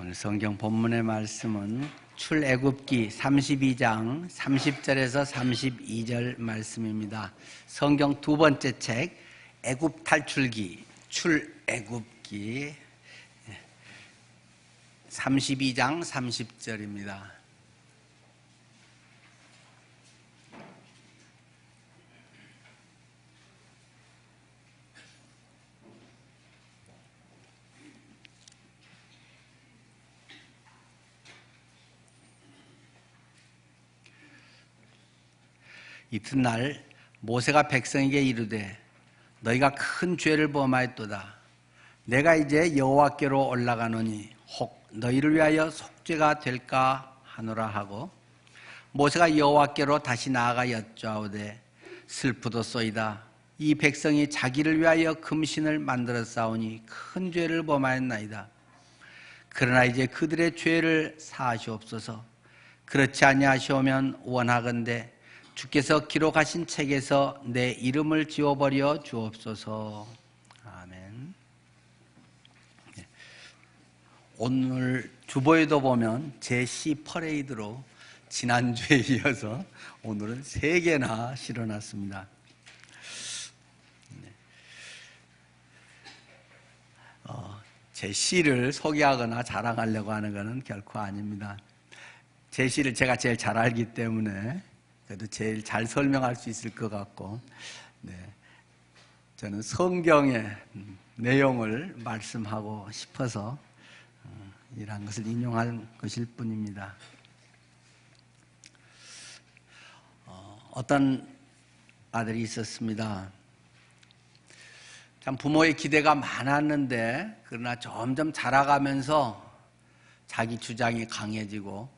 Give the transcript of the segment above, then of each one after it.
오늘 성경 본문의 말씀은 출애굽기 32장 30절에서 32절 말씀입니다. 성경 두 번째 책 애굽 탈출기 출애굽기 32장 30절입니다. 이튿날 모세가 백성에게 이르되 너희가 큰 죄를 범하였도다. 내가 이제 여호와께로 올라가노니 혹 너희를 위하여 속죄가 될까 하노라 하고 모세가 여호와께로 다시 나아가 여짜오되 슬프도소이다. 이 백성이 자기를 위하여 금신을 만들어 싸우니 큰 죄를 범하였나이다. 그러나 이제 그들의 죄를 사하시옵소서. 그렇지 아니하시오면 원하건대 주께서 기록하신 책에서 내 이름을 지워버려 주옵소서. 아멘. 오늘 주보에도 보면 제10 퍼레이드로 지난주에 이어서 오늘은 3개나 실어놨습니다. 제 시를 소개하거나 자랑하려고 하는 것은 결코 아닙니다. 제 시를 제가 제일 잘 알기 때문에 그래도 제일 잘 설명할 수 있을 것 같고, 저는 성경의 내용을 말씀하고 싶어서 이러한 것을 인용할 것일 뿐입니다. 어떤 아들이 있었습니다. 참 부모의 기대가 많았는데 그러나 점점 자라가면서 자기 주장이 강해지고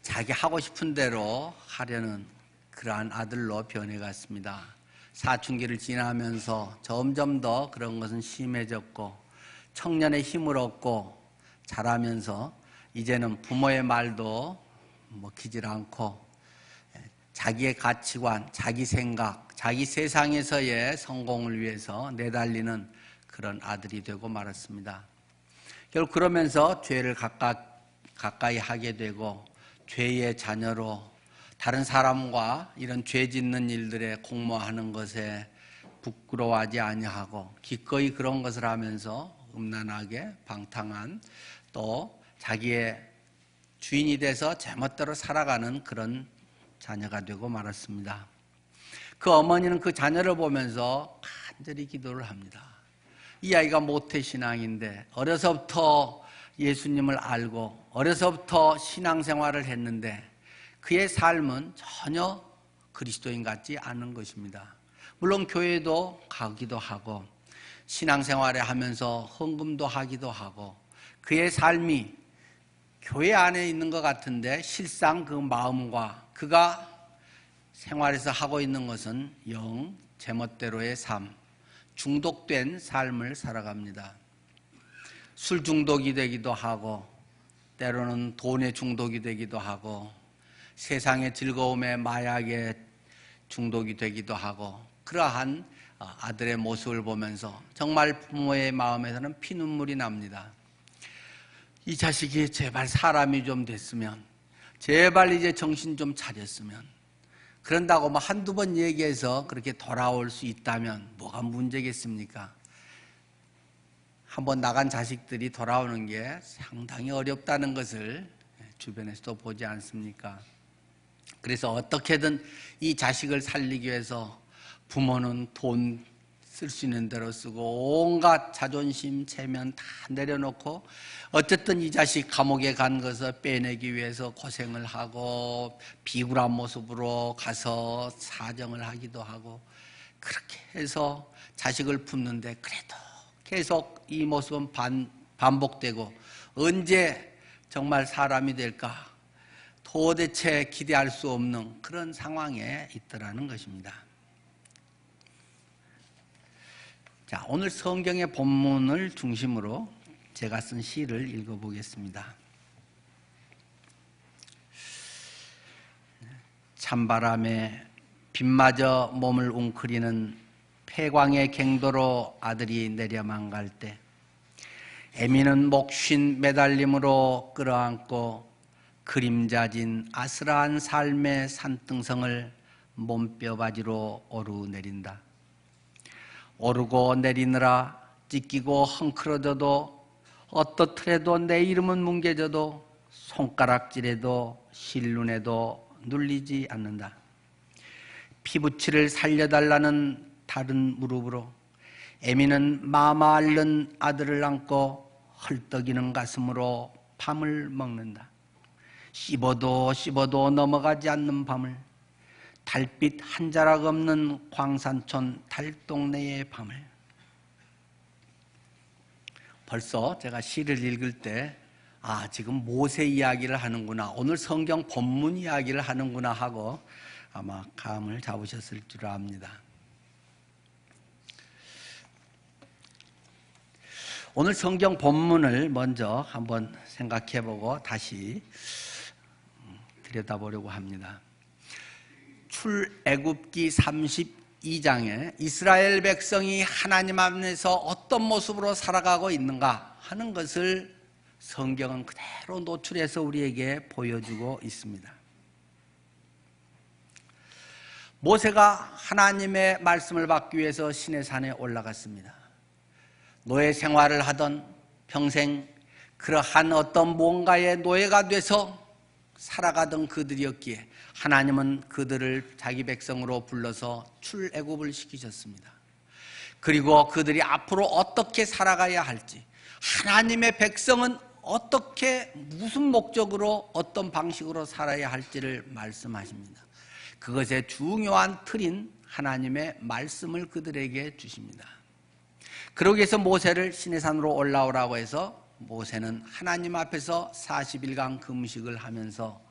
자기 하고 싶은 대로 하려는 그러한 아들로 변해갔습니다. 사춘기를 지나면서 점점 더 그런 것은 심해졌고 청년의 힘을 얻고 자라면서 이제는 부모의 말도 먹히질 않고 자기의 가치관, 자기 생각, 자기 세상에서의 성공을 위해서 내달리는 그런 아들이 되고 말았습니다. 결국 그러면서 죄를 가까이 하게 되고 죄의 자녀로 다른 사람과 이런 죄 짓는 일들에 공모하는 것에 부끄러워하지 아니하고 기꺼이 그런 것을 하면서 음란하게 방탕한 또 자기의 주인이 돼서 제멋대로 살아가는 그런 자녀가 되고 말았습니다. 그 어머니는 그 자녀를 보면서 간절히 기도를 합니다. 이 아이가 모태신앙인데 어려서부터 예수님을 알고 어려서부터 신앙생활을 했는데 그의 삶은 전혀 그리스도인 같지 않은 것입니다. 물론 교회도 가기도 하고 신앙생활을 하면서 헌금도 하기도 하고 그의 삶이 교회 안에 있는 것 같은데 실상 그 마음과 그가 생활에서 하고 있는 것은 영 제멋대로의 삶, 중독된 삶을 살아갑니다. 술 중독이 되기도 하고 때로는 돈의 중독이 되기도 하고 세상의 즐거움에 마약에 중독이 되기도 하고 그러한 아들의 모습을 보면서 정말 부모의 마음에서는 피눈물이 납니다. 이 자식이 제발 사람이 좀 됐으면, 제발 이제 정신 좀 차렸으면, 그런다고 한두 번 얘기해서 그렇게 돌아올 수 있다면 뭐가 문제겠습니까? 한번 나간 자식들이 돌아오는 게 상당히 어렵다는 것을 주변에서도 보지 않습니까? 그래서 어떻게든 이 자식을 살리기 위해서 부모는 돈 쓸 수 있는 대로 쓰고 온갖 자존심, 체면 다 내려놓고 어쨌든 이 자식 감옥에 간 것을 빼내기 위해서 고생을 하고 비굴한 모습으로 가서 사정을 하기도 하고 그렇게 해서 자식을 품는데 그래도 계속 이 모습은 반복되고 언제 정말 사람이 될까 도대체 기대할 수 없는 그런 상황에 있더라는 것입니다. 자, 오늘 성경의 본문을 중심으로 제가 쓴 시를 읽어보겠습니다. 찬바람에 빗마저 몸을 웅크리는 폐광의 갱도로 아들이 내려만 갈 때 애미는 목쉰 매달림으로 끌어안고 그림자진 아스라한 삶의 산등성을 몸뼈바지로 오르내린다. 오르고 내리느라 찢기고 헝클어져도 어떻더라도 내 이름은 뭉개져도 손가락질에도 실눈에도 눌리지 않는다. 피부치를 살려달라는 다른 무릎으로 애미는 마마 앓는 아들을 안고 헐떡이는 가슴으로 밤을 먹는다. 씹어도 씹어도 넘어가지 않는 밤을, 달빛 한 자락 없는 광산촌 달동네의 밤을. 벌써 제가 시를 읽을 때 지금 모세 이야기를 하는구나, 오늘 성경 본문 이야기를 하는구나 하고 아마 감을 잡으셨을 줄 압니다. 오늘 성경 본문을 먼저 한번 생각해보고 다시 들여다보려고 합니다. 출애굽기 32장에 이스라엘 백성이 하나님 앞에서 어떤 모습으로 살아가고 있는가 하는 것을 성경은 그대로 노출해서 우리에게 보여주고 있습니다. 모세가 하나님의 말씀을 받기 위해서 시내산에 올라갔습니다. 노예 생활을 하던 평생 그러한 어떤 뭔가의 노예가 돼서 살아가던 그들이었기에 하나님은 그들을 자기 백성으로 불러서 출애굽을 시키셨습니다. 그리고 그들이 앞으로 어떻게 살아가야 할지, 하나님의 백성은 어떻게 무슨 목적으로 어떤 방식으로 살아야 할지를 말씀하십니다. 그것의 중요한 틀인 하나님의 말씀을 그들에게 주십니다. 그러기 위해서 모세를 시내산으로 올라오라고 해서 모세는 하나님 앞에서 40일간 금식을 하면서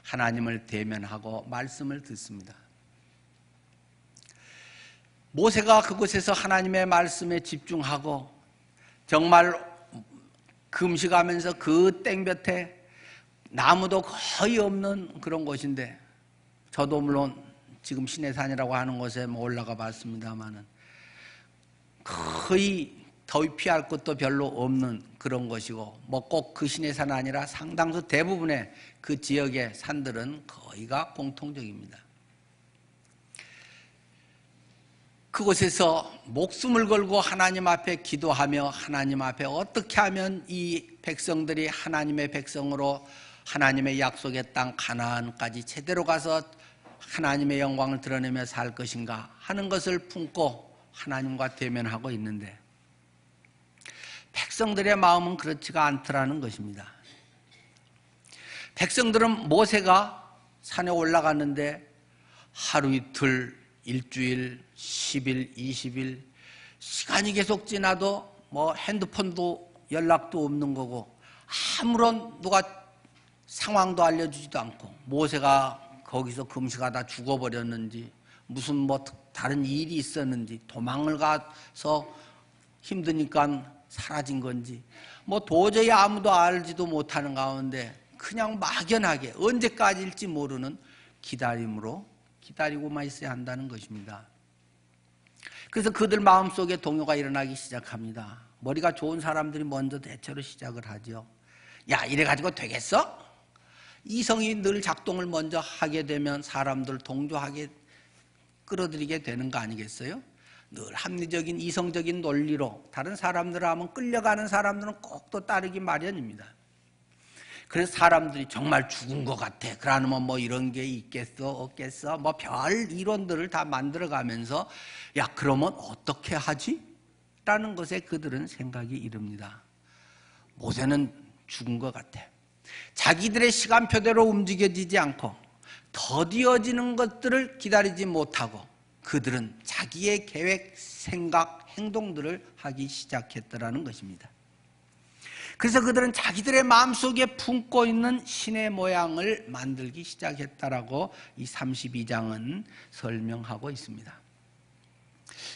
하나님을 대면하고 말씀을 듣습니다. 모세가 그곳에서 하나님의 말씀에 집중하고 정말 금식하면서 그 땡볕에 나무도 거의 없는 그런 곳인데, 저도 물론 지금 시내산이라고 하는 곳에 올라가 봤습니다만은 거의 더위 피할 것도 별로 없는 그런 것이고, 뭐 꼭 그 시내산 아니라 상당수 대부분의 그 지역의 산들은 거의가 공통적입니다. 그곳에서 목숨을 걸고 하나님 앞에 기도하며 하나님 앞에 어떻게 하면 이 백성들이 하나님의 백성으로 하나님의 약속의 땅 가나안까지 제대로 가서 하나님의 영광을 드러내며 살 것인가 하는 것을 품고 하나님과 대면하고 있는데, 백성들의 마음은 그렇지가 않더라는 것입니다. 백성들은 모세가 산에 올라갔는데 하루 이틀, 일주일, 10일, 20일 시간이 계속 지나도 뭐 핸드폰도 연락도 없는 거고 아무런 누가 상황도 알려주지도 않고, 모세가 거기서 금식하다 죽어버렸는지 무슨 뭐 다른 일이 있었는지 도망을 가서 힘드니까 사라진 건지 뭐 도저히 아무도 알지도 못하는 가운데 그냥 막연하게 언제까지일지 모르는 기다림으로 기다리고만 있어야 한다는 것입니다. 그래서 그들 마음속에 동요가 일어나기 시작합니다. 머리가 좋은 사람들이 먼저 대체로 시작을 하죠. 야, 이래가지고 되겠어? 이성이 늘 작동을 먼저 하게 되면 사람들 동조하게 끌어들이게 되는 거 아니겠어요? 늘 합리적인 이성적인 논리로 다른 사람들을 하면 끌려가는 사람들은 꼭 또 따르기 마련입니다. 그래서 사람들이 정말 죽은 것 같아, 그러면 뭐 이런 게 있겠어 없겠어 뭐 별 이론들을 다 만들어가면서 야, 그러면 어떻게 하지? 라는 것에 그들은 생각이 이릅니다. 모세는 죽은 것 같아. 자기들의 시간표대로 움직여지지 않고 더디어지는 것들을 기다리지 못하고 그들은 자기의 계획, 생각, 행동들을 하기 시작했더라는 것입니다. 그래서 그들은 자기들의 마음속에 품고 있는 신의 모양을 만들기 시작했다라고 이 32장은 설명하고 있습니다.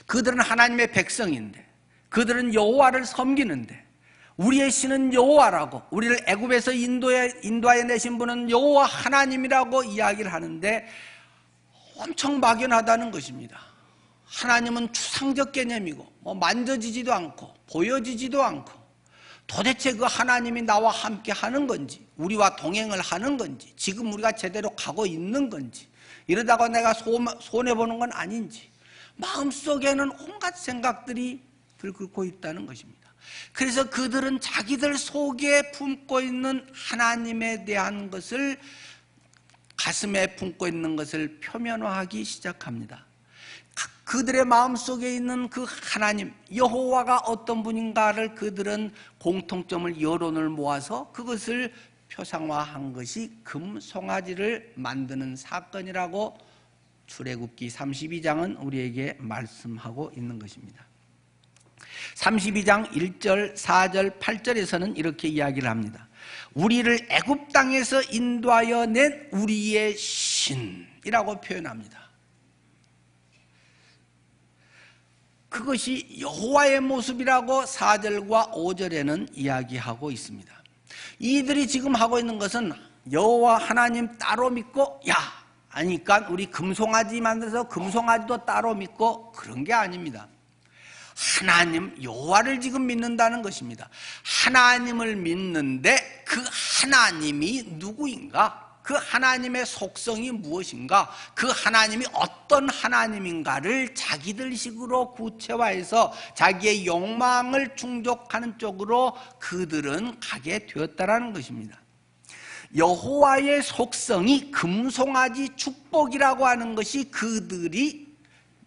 그들은 하나님의 백성인데, 그들은 여호와를 섬기는데, 우리의 신은 여호와라고, 우리를 애굽에서 인도해 내신 분은 여호와 하나님이라고 이야기를 하는데 엄청 막연하다는 것입니다. 하나님은 추상적 개념이고 뭐 만져지지도 않고 보여지지도 않고 도대체 그 하나님이 나와 함께 하는 건지, 우리와 동행을 하는 건지, 지금 우리가 제대로 가고 있는 건지, 이러다가 내가 손해보는 건 아닌지, 마음속에는 온갖 생각들이 들끓고 있다는 것입니다. 그래서 그들은 자기들 속에 품고 있는 하나님에 대한 것을, 가슴에 품고 있는 것을 표면화하기 시작합니다. 그들의 마음속에 있는 그 하나님, 여호와가 어떤 분인가를 그들은 공통점을, 여론을 모아서 그것을 표상화한 것이 금송아지를 만드는 사건이라고 출애굽기 32장은 우리에게 말씀하고 있는 것입니다. 32장 1절, 4절, 8절에서는 이렇게 이야기를 합니다. 우리를 애굽 땅에서 인도하여 낸 우리의 신이라고 표현합니다. 그것이 여호와의 모습이라고 4절과 5절에는 이야기하고 있습니다. 이들이 지금 하고 있는 것은 여호와 하나님 따로 믿고, 야, 아니까 우리 금송아지 만들어서 금송아지도 따로 믿고, 그런 게 아닙니다. 하나님 여호와를 지금 믿는다는 것입니다. 하나님을 믿는데 그 하나님이 누구인가? 그 하나님의 속성이 무엇인가? 그 하나님이 어떤 하나님인가를 자기들식으로 구체화해서 자기의 욕망을 충족하는 쪽으로 그들은 가게 되었다는 것입니다. 여호와의 속성이 금송아지 축복이라고 하는 것이 그들이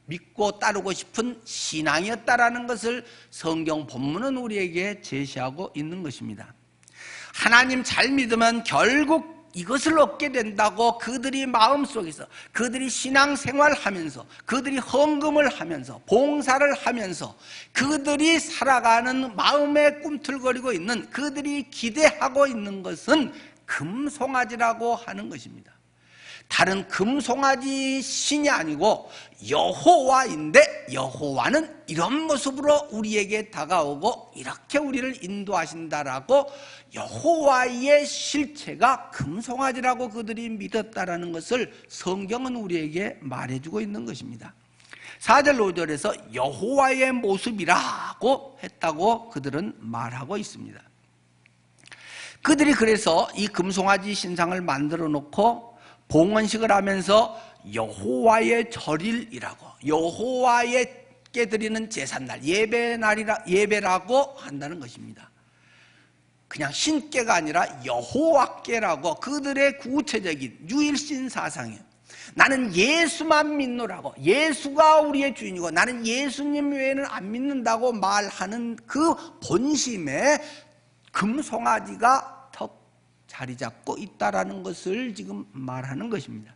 믿고 따르고 싶은 신앙이었다라는 것을 성경 본문은 우리에게 제시하고 있는 것입니다. 하나님 잘 믿으면 결국 이것을 얻게 된다고 그들이 마음속에서, 그들이 신앙생활하면서, 그들이 헌금을 하면서, 봉사를 하면서 그들이 살아가는 마음에 꿈틀거리고 있는, 그들이 기대하고 있는 것은 금송아지라고 하는 것입니다. 다른 금송아지 신이 아니고 여호와인데, 여호와는 이런 모습으로 우리에게 다가오고 이렇게 우리를 인도하신다라고 여호와의 실체가 금송아지라고 그들이 믿었다라는 것을 성경은 우리에게 말해주고 있는 것입니다. 4절 5절에서 여호와의 모습이라고 했다고 그들은 말하고 있습니다. 그들이 그래서 이 금송아지 신상을 만들어 놓고 봉헌식을 하면서 여호와의 절일이라고, 여호와에게 드리는 제삿날, 예배라고 한다는 것입니다. 그냥 신께가 아니라 여호와께라고, 그들의 구체적인 유일신 사상이에요. 나는 예수만 믿노라고, 예수가 우리의 주인이고 나는 예수님 외에는 안 믿는다고 말하는 그 본심에 금송아지가 자리 잡고 있다라는 것을 지금 말하는 것입니다.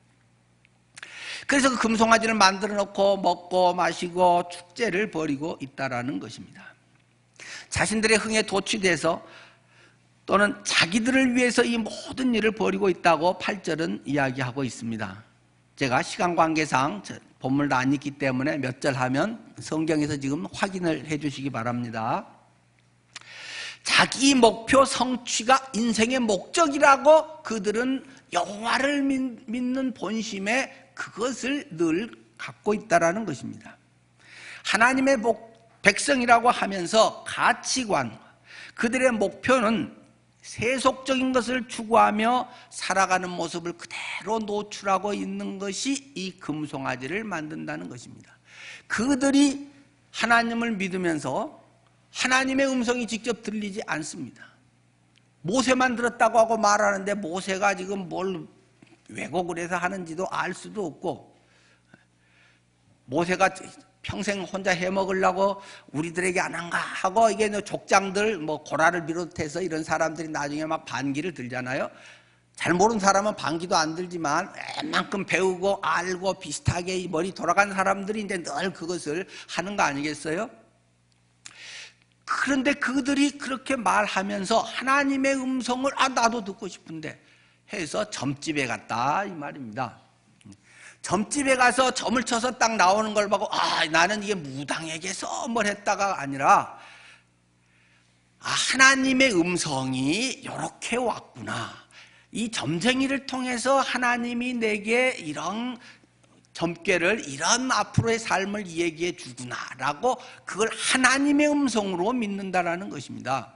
그래서 그 금송아지를 만들어 놓고 먹고 마시고 축제를 벌이고 있다라는 것입니다. 자신들의 흥에 도취돼서 또는 자기들을 위해서 이 모든 일을 벌이고 있다고 8절은 이야기하고 있습니다. 제가 시간 관계상 본문을 안 읽기 때문에 몇 절 하면 성경에서 지금 확인을 해 주시기 바랍니다. 자기 목표 성취가 인생의 목적이라고 그들은 여호와를 믿는 본심에 그것을 늘 갖고 있다라는 것입니다. 하나님의 백성이라고 하면서 가치관, 그들의 목표는 세속적인 것을 추구하며 살아가는 모습을 그대로 노출하고 있는 것이 이 금송아지를 만든다는 것입니다. 그들이 하나님을 믿으면서 하나님의 음성이 직접 들리지 않습니다. 모세만 들었다고 하고 말하는데 모세가 지금 뭘 왜곡을 해서 하는지도 알 수도 없고, 모세가 평생 혼자 해먹으려고 우리들에게 안 한가 하고, 이게 족장들 뭐 고라를 비롯해서 이런 사람들이 나중에 막 반기를 들잖아요. 잘 모르는 사람은 반기도 안 들지만 웬만큼 배우고 알고 비슷하게 머리 돌아간 사람들이 이제 늘 그것을 하는 거 아니겠어요? 그런데 그들이 그렇게 말하면서 하나님의 음성을 나도 듣고 싶은데 해서 점집에 갔다 이 말입니다. 점집에 가서 점을 쳐서 딱 나오는 걸 보고 나는 이게 무당에게서 뭘 했다가 아니라 하나님의 음성이 이렇게 왔구나, 이 점쟁이를 통해서 하나님이 내게 이런 점괘를, 이런 앞으로의 삶을 얘기해 주구나 라고 그걸 하나님의 음성으로 믿는다라는 것입니다.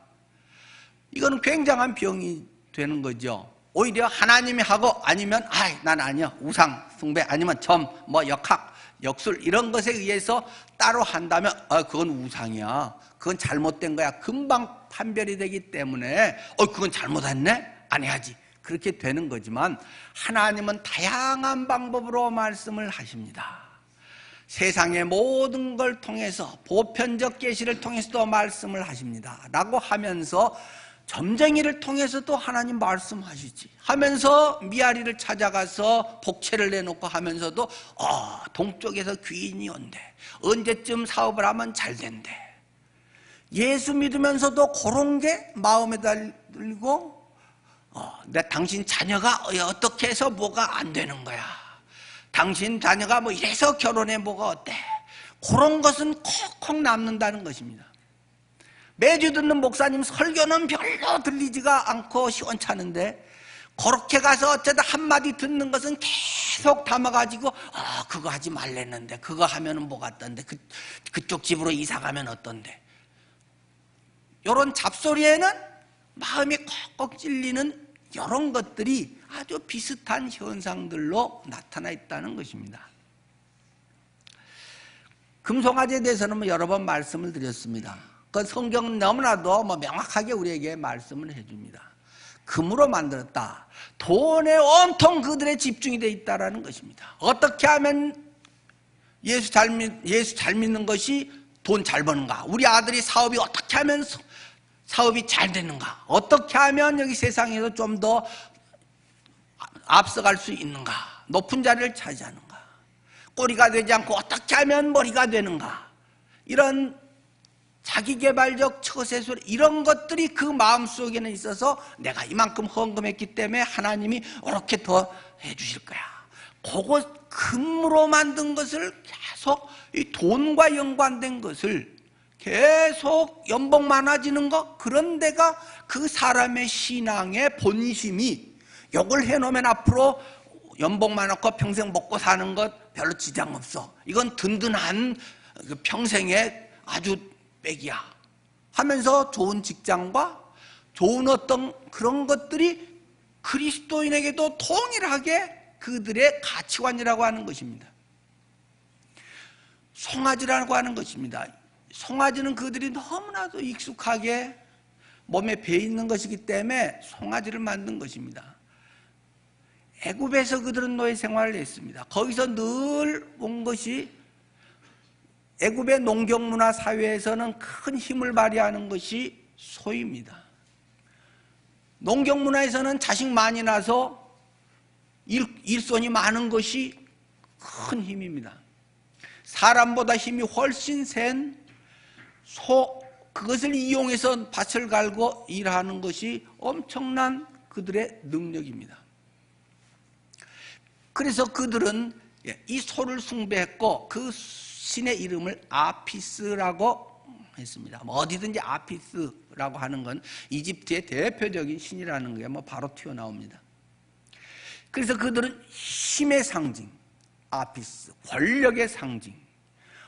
이거는 굉장한 병이 되는 거죠. 오히려 하나님이 하고 아니면 난 아니야, 우상 숭배 아니면 점, 역학, 역술 이런 것에 의해서 따로 한다면 그건 우상이야, 그건 잘못된 거야, 금방 판별이 되기 때문에 그건 잘못했네, 안 해야지, 그렇게 되는 거지만 하나님은 다양한 방법으로 말씀을 하십니다. 세상의 모든 걸 통해서 보편적 계시를 통해서도 말씀을 하십니다 라고 하면서 점쟁이를 통해서도 하나님 말씀하시지 하면서 미아리를 찾아가서 복채를 내놓고 하면서도 동쪽에서 귀인이 온대, 언제쯤 사업을 하면 잘 된대. 예수 믿으면서도 그런 게 마음에 들고 당신 자녀가 어떻게 해서 뭐가 안 되는 거야, 당신 자녀가 이래서 결혼해 뭐가 어때, 그런 것은 콕콕 남는다는 것입니다. 매주 듣는 목사님 설교는 별로 들리지가 않고 시원찮은데 그렇게 가서 어쩌다 한마디 듣는 것은 계속 담아가지고 그거 하지 말랬는데, 그거 하면 뭐 같던데, 그쪽 집으로 이사 가면 어떤데, 이런 잡소리에는 마음이 콕콕 찔리는 이런 것들이 아주 비슷한 현상들로 나타나 있다는 것입니다. 금송아지에 대해서는 여러 번 말씀을 드렸습니다. 그 성경은 너무나도 명확하게 우리에게 말씀을 해줍니다. 금으로 만들었다. 돈에 온통 그들의 집중이 되어 있다는 것입니다. 어떻게 하면 예수 잘 믿는 것이 돈 잘 버는가? 우리 아들이 사업이 어떻게 하면 사업이 잘 되는가? 어떻게 하면 여기 세상에서 좀 더 앞서갈 수 있는가? 높은 자리를 차지하는가? 꼬리가 되지 않고 어떻게 하면 머리가 되는가? 이런 자기개발적 처세술, 이런 것들이 그 마음속에는 있어서 내가 이만큼 헌금했기 때문에 하나님이 이렇게 더 해주실 거야. 그거 금으로 만든 것을 계속 이 돈과 연관된 것을 계속 연봉 많아지는 것, 그런 데가 그 사람의 신앙의 본심이 욕을 해놓으면 앞으로 연봉 많았고 평생 먹고 사는 것 별로 지장 없어, 이건 든든한 평생의 아주 백이야 하면서 좋은 직장과 좋은 어떤 그런 것들이 그리스도인에게도 동일하게 그들의 가치관이라고 하는 것입니다. 송아지라고 하는 것입니다. 송아지는 그들이 너무나도 익숙하게 몸에 배 있는 것이기 때문에 송아지를 만든 것입니다. 애굽에서 그들은 노예 생활을 했습니다. 거기서 늘 본 것이, 애굽의 농경문화 사회에서는 큰 힘을 발휘하는 것이 소입니다. 농경문화에서는 자식 많이 낳아서 일손이 많은 것이 큰 힘입니다. 사람보다 힘이 훨씬 센 소, 그것을 이용해서 밭을 갈고 일하는 것이 엄청난 그들의 능력입니다. 그래서 그들은 이 소를 숭배했고 그 신의 이름을 아피스라고 했습니다. 어디든지 아피스라고 하는 건 이집트의 대표적인 신이라는 게 바로 튀어나옵니다. 그래서 그들은 힘의 상징, 아피스, 권력의 상징,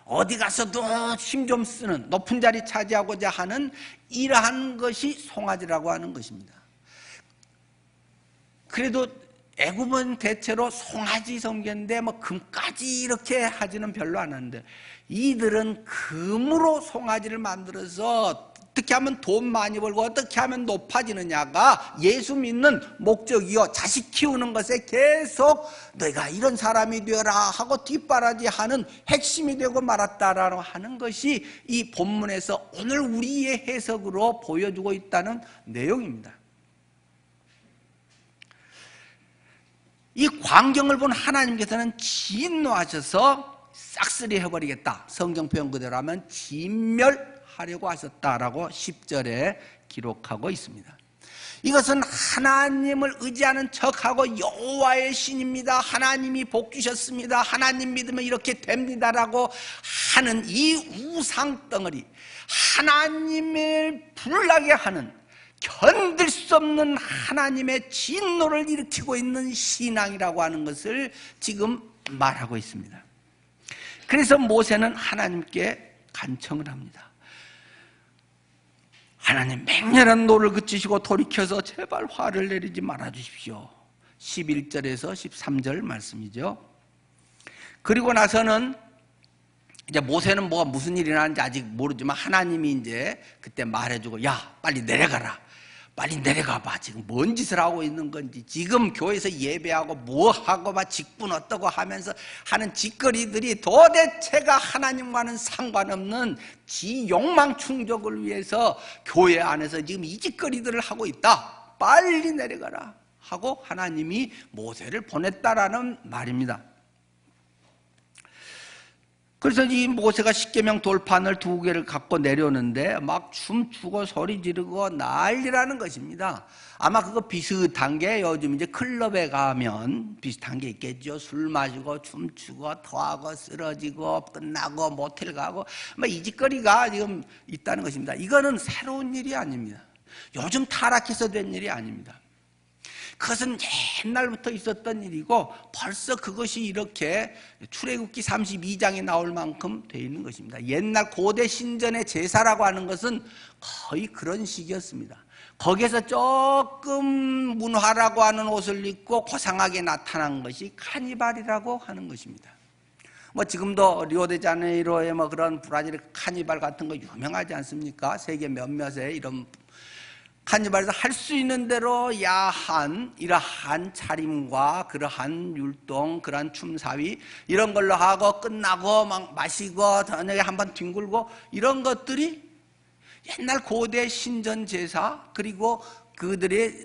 어디 가서도 힘 좀 쓰는, 높은 자리 차지하고자 하는 이러한 것이 송아지라고 하는 것입니다. 그래도 애굽은 대체로 송아지 섬겼는데 금까지 이렇게 하지는 별로 안 하는데, 이들은 금으로 송아지를 만들어서 어떻게 하면 돈 많이 벌고 어떻게 하면 높아지느냐가 예수 믿는 목적이요, 자식 키우는 것에 계속 내가 이런 사람이 되어라 하고 뒷바라지하는 핵심이 되고 말았다라고 하는 것이 이 본문에서 오늘 우리의 해석으로 보여주고 있다는 내용입니다. 이 광경을 본 하나님께서는 진노하셔서 싹쓸이 해버리겠다, 성경 표현 그대로 하면 진멸하려고 하셨다라고 10절에 기록하고 있습니다. 이것은 하나님을 의지하는 척하고 여호와의 신입니다, 하나님이 복 주셨습니다, 하나님 믿으면 이렇게 됩니다라고 하는 이 우상덩어리, 하나님을 불나게 하는, 견딜 수 없는 하나님의 진노를 일으키고 있는 신앙이라고 하는 것을 지금 말하고 있습니다. 그래서 모세는 하나님께 간청을 합니다. 하나님 맹렬한 노를 그치시고 돌이켜서 제발 화를 내리지 말아 주십시오. 11절에서 13절 말씀이죠. 그리고 나서는 이제 모세는 뭐가 무슨 일이 나는지 아직 모르지만 하나님이 이제 그때 말해주고, 야 빨리 내려가라, 빨리 내려가 봐. 지금 뭔 짓을 하고 있는 건지, 지금 교회에서 예배하고 뭐하고 막 직분 어떠고 하면서 하는 짓거리들이 도대체가 하나님과는 상관없는 지 욕망 충족을 위해서 교회 안에서 지금 이 짓거리들을 하고 있다. 빨리 내려가라 하고 하나님이 모세를 보냈다라는 말입니다. 그래서 이 모세가 십계명 돌판을 2개를 갖고 내려오는데 막 춤추고 소리 지르고 난리라는 것입니다. 아마 그거 비슷한 게 요즘 이제 클럽에 가면 비슷한 게 있겠죠. 술 마시고 춤추고 토하고 쓰러지고 끝나고 모텔 가고 뭐 이 짓거리가 지금 있다는 것입니다. 이거는 새로운 일이 아닙니다. 요즘 타락해서 된 일이 아닙니다. 그것은 옛날부터 있었던 일이고 벌써 그것이 이렇게 출애굽기 32장에 나올 만큼 되어 있는 것입니다. 옛날 고대 신전의 제사라고 하는 것은 거의 그런 식이었습니다. 거기에서 조금 문화라고 하는 옷을 입고 고상하게 나타난 것이 카니발이라고 하는 것입니다. 뭐 지금도 리오데자네이로에 뭐 그런 브라질 카니발 같은 거 유명하지 않습니까? 세계 몇몇에 이런 카니발에서 할 수 있는 대로 야한 이러한 차림과 그러한 율동, 그러한 춤사위 이런 걸로 하고 끝나고 막 마시고 저녁에 한번 뒹굴고 이런 것들이 옛날 고대 신전 제사, 그리고 그들의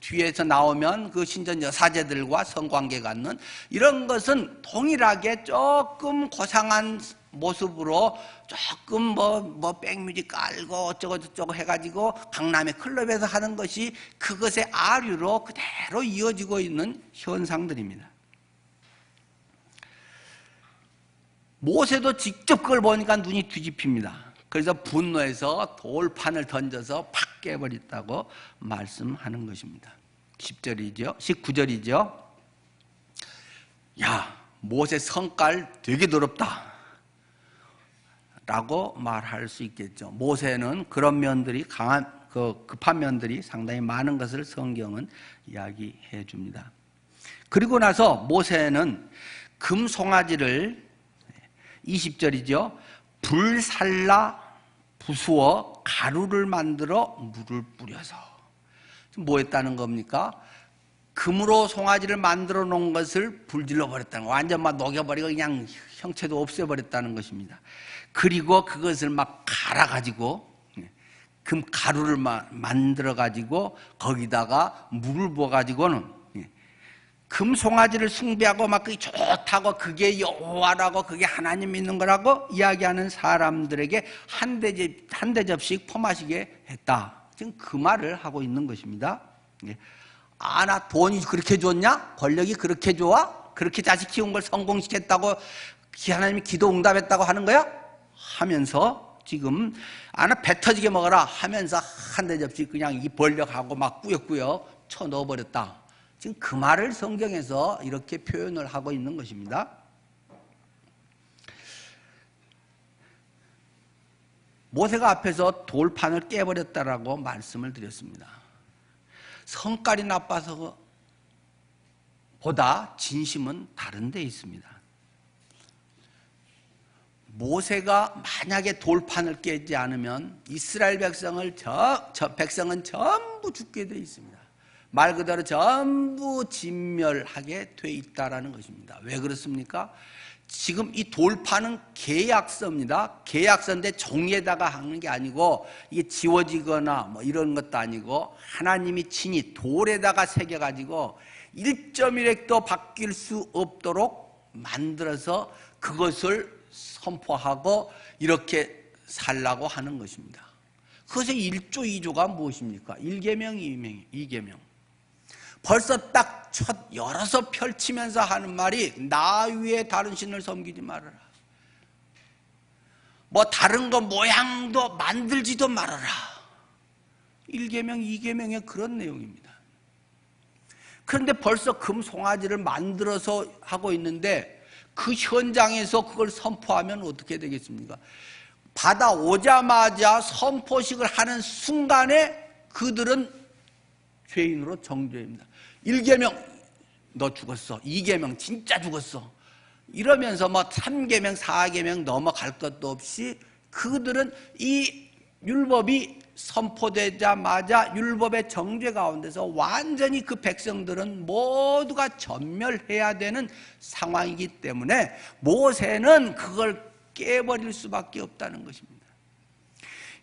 뒤에서 나오면 그 신전 여사제들과 성관계 갖는 이런 것은 동일하게 조금 고상한 모습으로 조금 뭐 백뮤직 깔고 어쩌고 해가지고 강남의 클럽에서 하는 것이 그것의 아류로 그대로 이어지고 있는 현상들입니다. 모세도 직접 그걸 보니까 눈이 뒤집힙니다. 그래서 분노해서 돌판을 던져서 팍 깨버렸다고 말씀하는 것입니다. 10절이죠. 19절이죠. 야, 모세 성깔 되게 더럽다 라고 말할 수 있겠죠. 모세는 그런 면들이 급한 면들이 상당히 많은 것을 성경은 이야기해 줍니다. 그리고 나서 모세는 금송아지를 20절이죠. 불살라 부수어 가루를 만들어 물을 뿌려서 뭐 했다는 겁니까? 금으로 송아지를 만들어 놓은 것을 불질러 버렸다는 거, 완전 막 녹여버리고 그냥 형체도 없애버렸다는 것입니다. 그리고 그것을 막 갈아가지고 금 가루를 만들어 가지고 거기다가 물을 부어 가지고는 금 송아지를 숭배하고 막 그게 좋다고 그게 여호와라고 그게 하나님 믿는 거라고 이야기하는 사람들에게 한 대접씩 퍼마시게 했다. 지금 그 말을 하고 있는 것입니다. 아, 나 돈이 그렇게 좋냐? 권력이 그렇게 좋아? 그렇게 자식 키운 걸 성공시켰다고 하나님이 기도 응답했다고 하는 거야? 하면서 지금 아, 나 배 터지게 먹어라 하면서 한 대접씩 그냥 이 벌려가고 막 꾸역꾸역 쳐 넣어버렸다. 지금 그 말을 성경에서 이렇게 표현을 하고 있는 것입니다. 모세가 앞에서 돌판을 깨버렸다라고 말씀을 드렸습니다. 성깔이 나빠서 보다 진심은 다른 데 있습니다. 모세가 만약에 돌판을 깨지 않으면 이스라엘 백성은 전부 죽게 돼 있습니다. 말 그대로 전부 진멸하게 돼 있다라는 것입니다. 왜 그렇습니까? 지금 이 돌판은 계약서입니다. 계약서인데 종이에다가 하는 게 아니고 이게 지워지거나 뭐 이런 것도 아니고 하나님이 친히 돌에다가 새겨가지고 1.1획도 바뀔 수 없도록 만들어서 그것을 선포하고 이렇게 살라고 하는 것입니다. 그것의 1조 2조가 무엇입니까? 1계명, 2계명. 벌써 딱 첫 열어서 펼치면서 하는 말이 나 위에 다른 신을 섬기지 말아라. 뭐 다른 거 모양도 만들지도 말아라. 1계명, 2계명의 그런 내용입니다. 그런데 벌써 금 송아지를 만들어서 하고 있는데 그 현장에서 그걸 선포하면 어떻게 되겠습니까? 받아오자마자 선포식을 하는 순간에 그들은 죄인으로 정죄입니다. 1계명 너 죽었어. 2계명 진짜 죽었어. 이러면서 뭐 3계명 4계명 넘어갈 것도 없이 그들은 이 율법이 선포되자마자 율법의 정죄 가운데서 완전히 그 백성들은 모두가 전멸해야 되는 상황이기 때문에 모세는 그걸 깨버릴 수밖에 없다는 것입니다.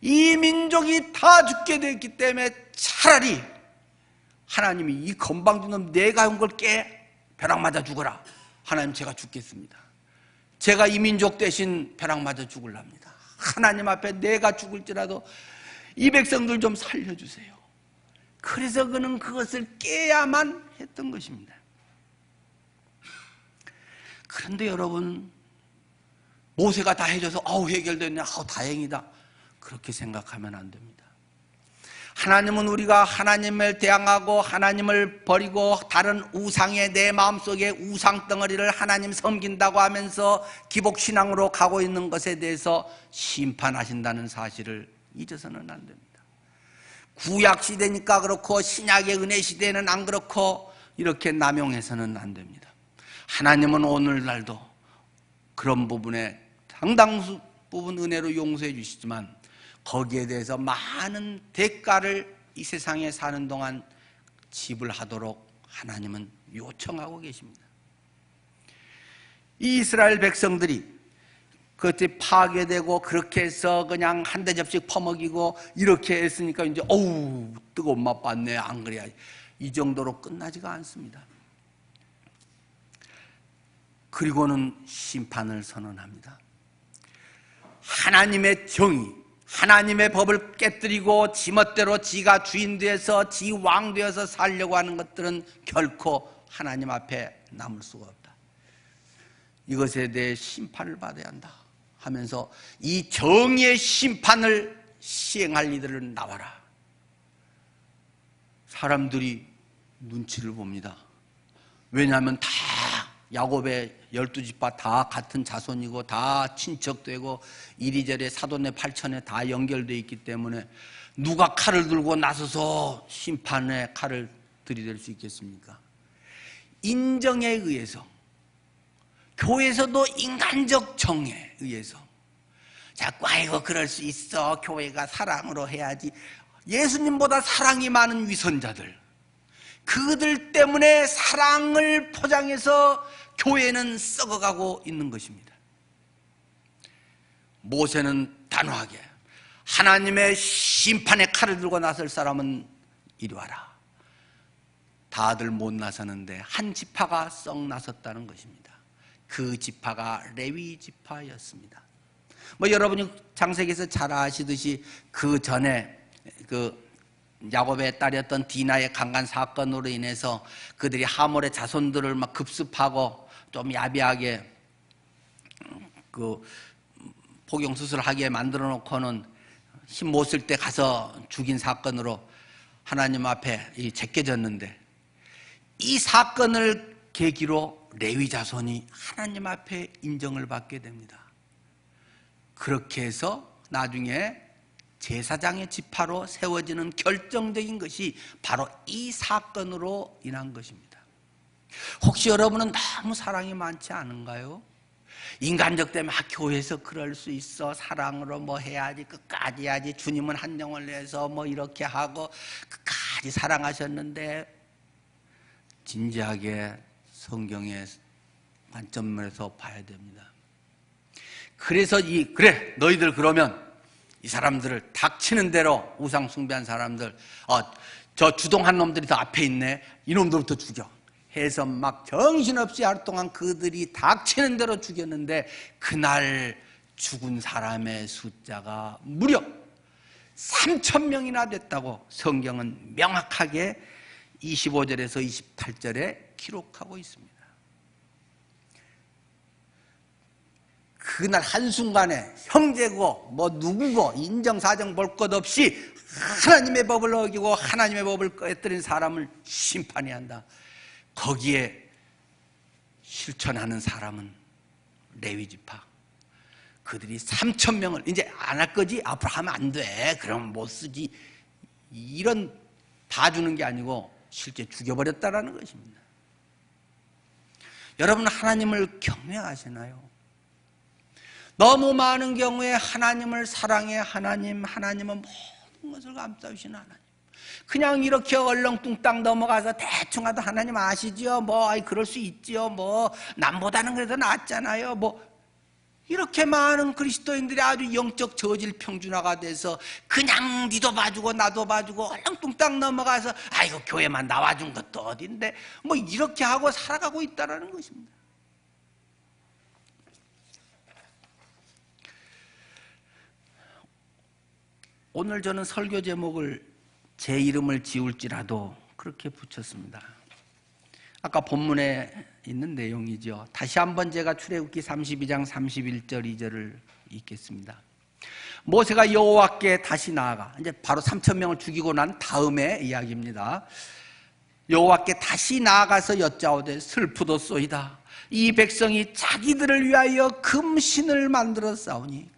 이 민족이 다 죽게 됐기 때문에 차라리 하나님이 이 건방진 놈 내가 온 걸 깨 벼락 맞아 죽어라. 하나님 제가 죽겠습니다. 제가 이 민족 대신 벼락 맞아 죽으랍니다. 하나님 앞에 내가 죽을지라도 이 백성들 좀 살려주세요. 그래서 그는 그것을 깨야만 했던 것입니다. 그런데 여러분, 모세가 다 해줘서 해결됐네, 다행이다, 그렇게 생각하면 안 됩니다. 하나님은 우리가 하나님을 대항하고 하나님을 버리고 다른 우상에 내 마음속에 우상 덩어리를 하나님 섬긴다고 하면서 기복신앙으로 가고 있는 것에 대해서 심판하신다는 사실을 잊어서는 안 됩니다. 구약 시대니까 그렇고 신약의 은혜 시대는 안 그렇고 이렇게 남용해서는 안 됩니다. 하나님은 오늘날도 그런 부분에 상당 부분 은혜로 용서해 주시지만 거기에 대해서 많은 대가를 이 세상에 사는 동안 지불하도록 하나님은 요청하고 계십니다. 이 이스라엘 백성들이 그것이 파괴되고 그렇게 해서 그냥 한 대접씩 퍼먹이고 이렇게 했으니까 이제 뜨거운 맛 봤네, 안 그래야 이 정도로 끝나지가 않습니다. 그리고는 심판을 선언합니다. 하나님의 정의, 하나님의 법을 깨뜨리고 지멋대로 지가 주인 되어서 지 왕 되어서 살려고 하는 것들은 결코 하나님 앞에 남을 수가 없다. 이것에 대해 심판을 받아야 한다 하면서 이 정의의 심판을 시행할 이들을 나와라. 사람들이 눈치를 봅니다. 왜냐하면 다 야곱의 12지파 다 같은 자손이고 다 친척되고 이리저리 사돈네 팔촌에 다 연결되어 있기 때문에 누가 칼을 들고 나서서 심판의 칼을 들이댈 수 있겠습니까? 인정에 의해서, 교회에서도 인간적 정에 의해서 자꾸 아이고 그럴 수 있어, 교회가 사랑으로 해야지, 예수님보다 사랑이 많은 위선자들, 그들 때문에 사랑을 포장해서 교회는 썩어가고 있는 것입니다. 모세는 단호하게 하나님의 심판의 칼을 들고 나설 사람은 이리 와라. 다들 못 나서는데 한 지파가 썩 나섰다는 것입니다. 그 지파가 레위 지파였습니다. 여러분이 창세기에서 잘 아시듯이 그 전에 야곱의 딸이었던 디나의 강간 사건으로 인해서 그들이 하몰의 자손들을 막 급습하고 좀 야비하게 포경 수술하게 만들어 놓고는 힘 못 쓸 때 가서 죽인 사건으로 하나님 앞에 제껴졌는데, 이 사건을 계기로 레위 자손이 하나님 앞에 인정을 받게 됩니다. 그렇게 해서 나중에 제사장의 지파로 세워지는 결정적인 것이 바로 이 사건으로 인한 것입니다. 혹시 여러분은 너무 사랑이 많지 않은가요? 인간적 때문에 교회에서 그럴 수 있어, 사랑으로 해야지, 끝까지 해야지, 주님은 한 영을 내서 이렇게 하고 끝까지 사랑하셨는데, 진지하게 성경의 관점에서 봐야 됩니다. 그래서 그래 너희들 그러면 이 사람들을 닥치는 대로 우상 숭배한 사람들, 저 주동한 놈들이 더 앞에 있네, 이놈들부터 죽여 해서 막 정신없이 하루 동안 그들이 닥치는 대로 죽였는데, 그날 죽은 사람의 숫자가 무려 3,000명이나 됐다고 성경은 명확하게 25절에서 28절에 기록하고 있습니다. 그날 한순간에 형제고 누구고 인정사정 볼 것 없이 하나님의 법을 어기고 하나님의 법을 깨뜨린 사람을 심판해야 한다. 거기에 실천하는 사람은 레위 지파, 그들이 3,000명을 이제 안 할 거지? 앞으로 하면 안 돼. 그럼 못 쓰지. 이런 봐주는 게 아니고 실제 죽여버렸다라는 것입니다. 여러분, 하나님을 경외하시나요? 너무 많은 경우에 하나님을 사랑해. 하나님은 모든 것을 감싸주시는 하나님. 그냥 이렇게 얼렁뚱땅 넘어가서 대충 하다 하나님 아시죠? 그럴 수 있지요. 남보다는 그래도 낫잖아요. 이렇게 많은 그리스도인들이 아주 영적 저질 평준화가 돼서 그냥 니도 봐주고 나도 봐주고 얼렁뚱땅 넘어가서 아이고 교회만 나와준 것도 어딘데 이렇게 하고 살아가고 있다는 것입니다. 오늘 저는 설교 제목을 제 이름을 지울지라도 그렇게 붙였습니다. 아까 본문에 있는 내용이죠. 다시 한번 제가 출애굽기 32장 31절 2절을 읽겠습니다. 모세가 여호와께 다시 나아가, 이제 바로 3,000명을 죽이고 난 다음에 이야기입니다. 여호와께 다시 나아가서 여짜오되 슬프도소이다. 이 백성이 자기들을 위하여 금신을 만들어 싸우니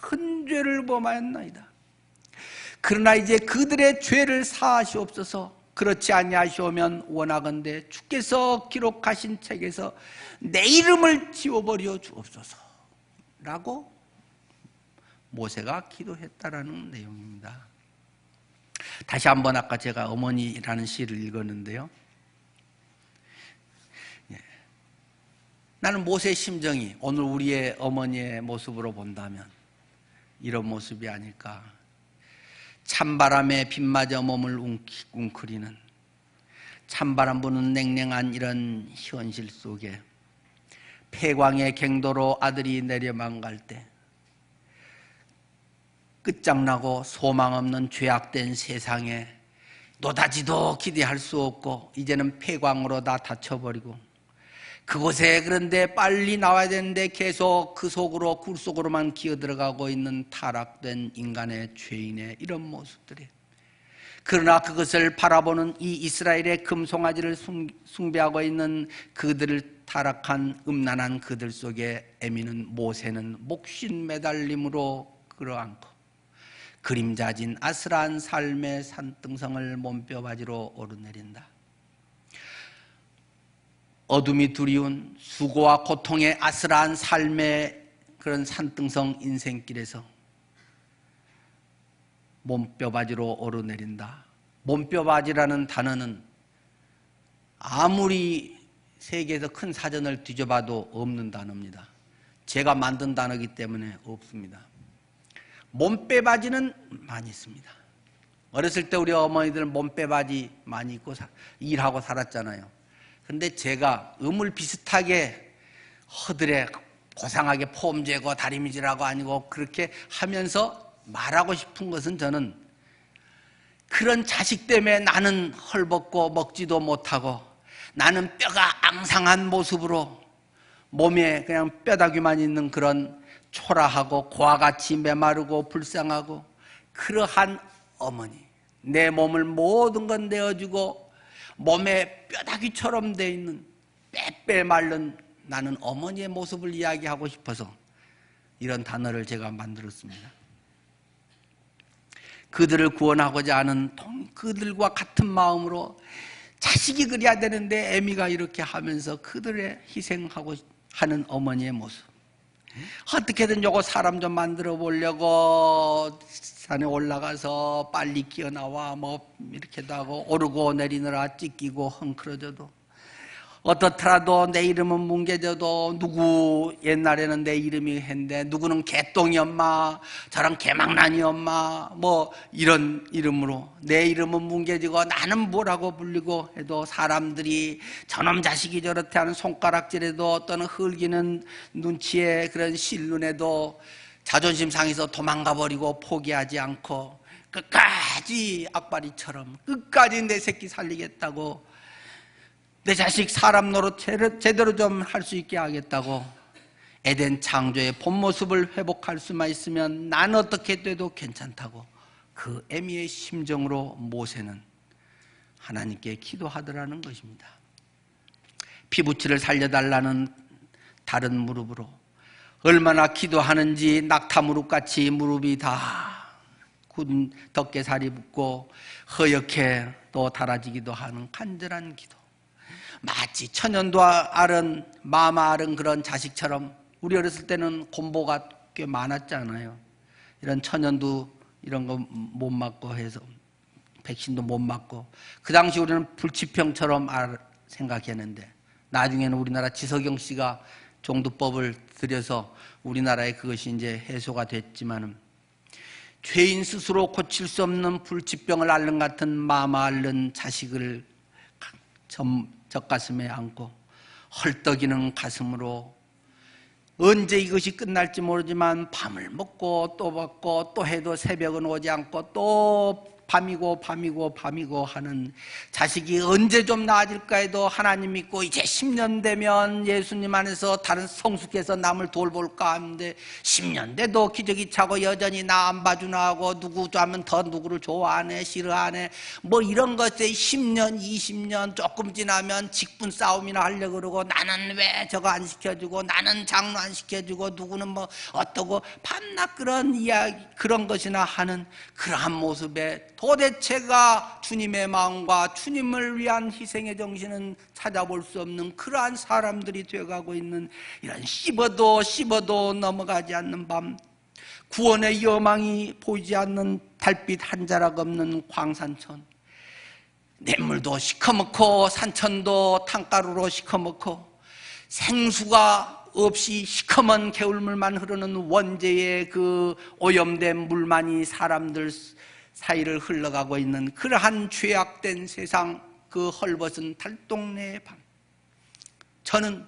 큰 죄를 범하였나이다. 그러나 이제 그들의 죄를 사하시옵소서. 그렇지 아니하시오면 원하건대 주께서 기록하신 책에서 내 이름을 지워버려 주옵소서 라고 모세가 기도했다라는 내용입니다. 다시 한번 아까 제가 어머니라는 시를 읽었는데요. 나는 모세의 심정이 오늘 우리의 어머니의 모습으로 본다면 이런 모습이 아닐까. 찬바람에 빗맞아 몸을 웅크리는 찬바람 부는 냉랭한 이런 현실 속에 폐광의 갱도로 아들이 내려만 갈 때 끝장나고 소망 없는 죄악된 세상에 노다지도 기대할 수 없고 이제는 폐광으로 다 닫혀버리고 그곳에 그런데 빨리 나와야 되는데 계속 그 속으로 굴 속으로만 기어들어가고 있는 타락된 인간의 죄인의 이런 모습들이, 그러나 그것을 바라보는 이 이스라엘의 금송아지를 숭배하고 있는 그들을 타락한 음란한 그들 속에 애미는 모세는 목신 매달림으로 끌어안고 그림자진 아슬한 삶의 산등성을 몸뼈바지로 오르내린다. 어둠이 두려운 수고와 고통의 아슬한 삶의 그런 산등성 인생길에서 몸뼈바지로 오르내린다. 몸뼈바지라는 단어는 아무리 세계에서 큰 사전을 뒤져봐도 없는 단어입니다. 제가 만든 단어이기 때문에 없습니다. 몸빼바지는 많이 있습니다. 어렸을 때 우리 어머니들은 몸빼바지 많이 입고 일하고 살았잖아요. 근데 제가 음을 비슷하게 허들에 고상하게 폼재고 다리미질하고 아니고 그렇게 하면서 말하고 싶은 것은 저는 그런 자식 때문에 나는 헐벗고 먹지도 못하고 나는 뼈가 앙상한 모습으로 몸에 그냥 뼈다귀만 있는 그런 초라하고 고아같이 메마르고 불쌍하고 그러한 어머니, 내 몸을 모든 건 내어주고 몸에 뼈다귀처럼 돼 있는 빼빼 마른 나는 어머니의 모습을 이야기하고 싶어서 이런 단어를 제가 만들었습니다. 그들을 구원하고자 하는 그들과 같은 마음으로 자식이 그래야 되는데 애미가 이렇게 하면서 그들의 희생하고 하는 어머니의 모습. 어떻게든 요거 사람 좀 만들어 보려고 산에 올라가서 빨리 기어나와 이렇게도 하고 오르고 내리느라 찢기고 헝클어져도 어떻더라도 내 이름은 뭉개져도 누구 옛날에는 내 이름이 했는데 누구는 개똥이 엄마 저런 개망난이 엄마 이런 이름으로 내 이름은 뭉개지고 나는 뭐라고 불리고 해도 사람들이 저놈 자식이 저렇게 하는 손가락질에도 어떤 흘기는 눈치에 그런 실눈에도 자존심 상해서 도망가버리고 포기하지 않고 끝까지 악바리처럼 끝까지 내 새끼 살리겠다고 내 자식 사람 노릇 제대로 좀 할 수 있게 하겠다고 에덴 창조의 본 모습을 회복할 수만 있으면 난 어떻게 돼도 괜찮다고 그 애미의 심정으로 모세는 하나님께 기도하더라는 것입니다. 피부치를 살려달라는 다른 무릎으로 얼마나 기도하는지 낙타무릎같이 무릎이 다 굳은 덮개살이 붙고 허옇게 또 달아지기도 하는 간절한 기도. 마치 천연도 앓은 마마 앓은 그런 자식처럼 우리 어렸을 때는 곰보가 꽤 많았잖아요. 이런 천연두 이런 거 못 맞고 해서 백신도 못 맞고 그 당시 우리는 불치병처럼 생각했는데 나중에는 우리나라 지석영 씨가 종두법을 들여서 우리나라에 그것이 이제 해소가 됐지만은 죄인 스스로 고칠 수 없는 불치병을 앓는 같은 마마 앓는 자식을 젖가슴에 안고 헐떡이는 가슴으로 언제 이것이 끝날지 모르지만 밤을 먹고 또 먹고 또 해도 새벽은 오지 않고 또 밤이고 하는 자식이 언제 좀 나아질까 해도 하나님 믿고 이제 10년 되면 예수님 안에서 다른 성숙해서 남을 돌볼까 하는데 10년 돼도 기저귀 차고 여전히 나 안 봐주나 하고 누구 좋아하면 더 누구를 좋아하네 싫어하네 뭐 이런 것에 10년 20년 조금 지나면 직분 싸움이나 하려고 그러고 나는 왜 저거 안 시켜주고 나는 장로 안 시켜주고 누구는 뭐 어떠고 밤낮 그런 이야기 그런 것이나 하는 그러한 모습에 도대체가 주님의 마음과 주님을 위한 희생의 정신은 찾아볼 수 없는 그러한 사람들이 되어가고 있는 이런 씹어도 넘어가지 않는 밤 구원의 여망이 보이지 않는 달빛 한 자락 없는 광산천 냇물도 시커멓고 산천도 탕가루로 시커멓고 생수가 없이 시커먼 개울물만 흐르는 원재의 그 오염된 물만이 사람들 사이를 흘러가고 있는 그러한 죄악된 세상 그 헐벗은 달동네의 밤 저는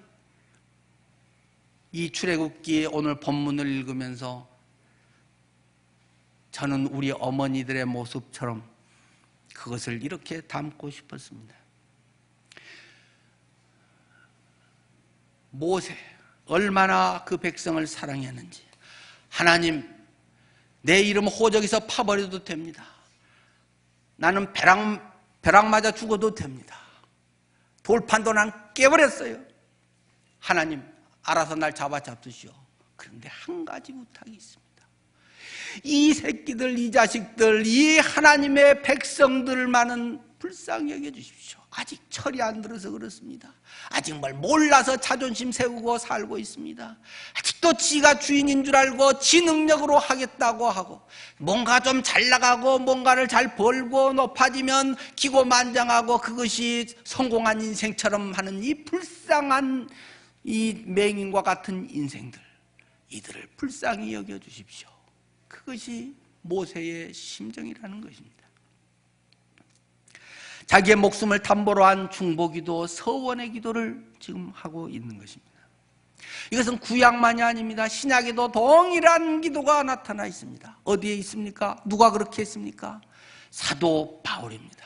이 출애굽기 오늘 본문을 읽으면서 저는 우리 어머니들의 모습처럼 그것을 이렇게 담고 싶었습니다. 모세 얼마나 그 백성을 사랑했는지 하나님 내 이름 호적에서 파버려도 됩니다. 나는 벼락 맞아 죽어도 됩니다. 돌판도 난 깨버렸어요. 하나님 알아서 날 잡으시오. 그런데 한 가지 부탁이 있습니다. 이 새끼들 이 자식들 이 하나님의 백성들만은 불쌍히 여겨주십시오. 아직 철이 안 들어서 그렇습니다. 아직 뭘 몰라서 자존심 세우고 살고 있습니다. 아직도 지가 주인인 줄 알고 지 능력으로 하겠다고 하고 뭔가 좀 잘 나가고 뭔가를 잘 벌고 높아지면 기고만장하고 그것이 성공한 인생처럼 하는 이 불쌍한 이 맹인과 같은 인생들 이들을 불쌍히 여겨주십시오. 그것이 모세의 심정이라는 것입니다. 자기의 목숨을 담보로 한 중보기도 서원의 기도를 지금 하고 있는 것입니다. 이것은 구약만이 아닙니다. 신약에도 동일한 기도가 나타나 있습니다. 어디에 있습니까? 누가 그렇게 했습니까? 사도 바울입니다.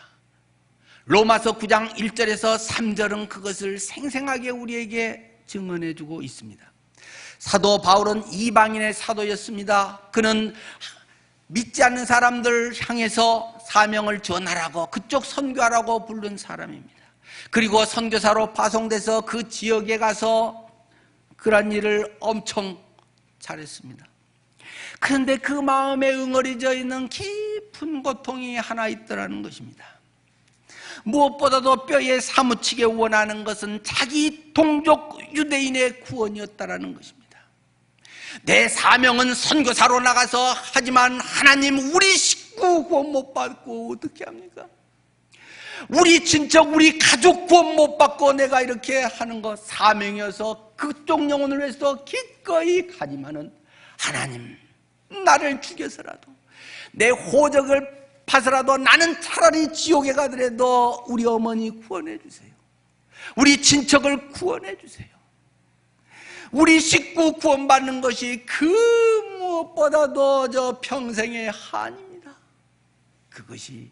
로마서 9장 1절에서 3절은 그것을 생생하게 우리에게 증언해 주고 있습니다. 사도 바울은 이방인의 사도였습니다. 그는 믿지 않는 사람들 향해서 사명을 전하라고 그쪽 선교하라고 부른 사람입니다. 그리고 선교사로 파송돼서 그 지역에 가서 그런 일을 엄청 잘했습니다. 그런데 그 마음에 응어리져 있는 깊은 고통이 하나 있더라는 것입니다. 무엇보다도 뼈에 사무치게 원하는 것은 자기 동족 유대인의 구원이었다라는 것입니다. 내 사명은 선교사로 나가서 하지만 하나님 우리 식구 구원 못 받고 어떻게 합니까? 우리 친척 우리 가족 구원 못 받고 내가 이렇게 하는 거 사명이어서 그쪽 영혼을 위해서 기꺼이 가지만은 하나님 나를 죽여서라도 내 호적을 파서라도 나는 차라리 지옥에 가더라도 우리 어머니 구원해 주세요. 우리 친척을 구원해 주세요. 우리 식구 구원받는 것이 그 무엇보다도 저 평생의 한입니다. 그것이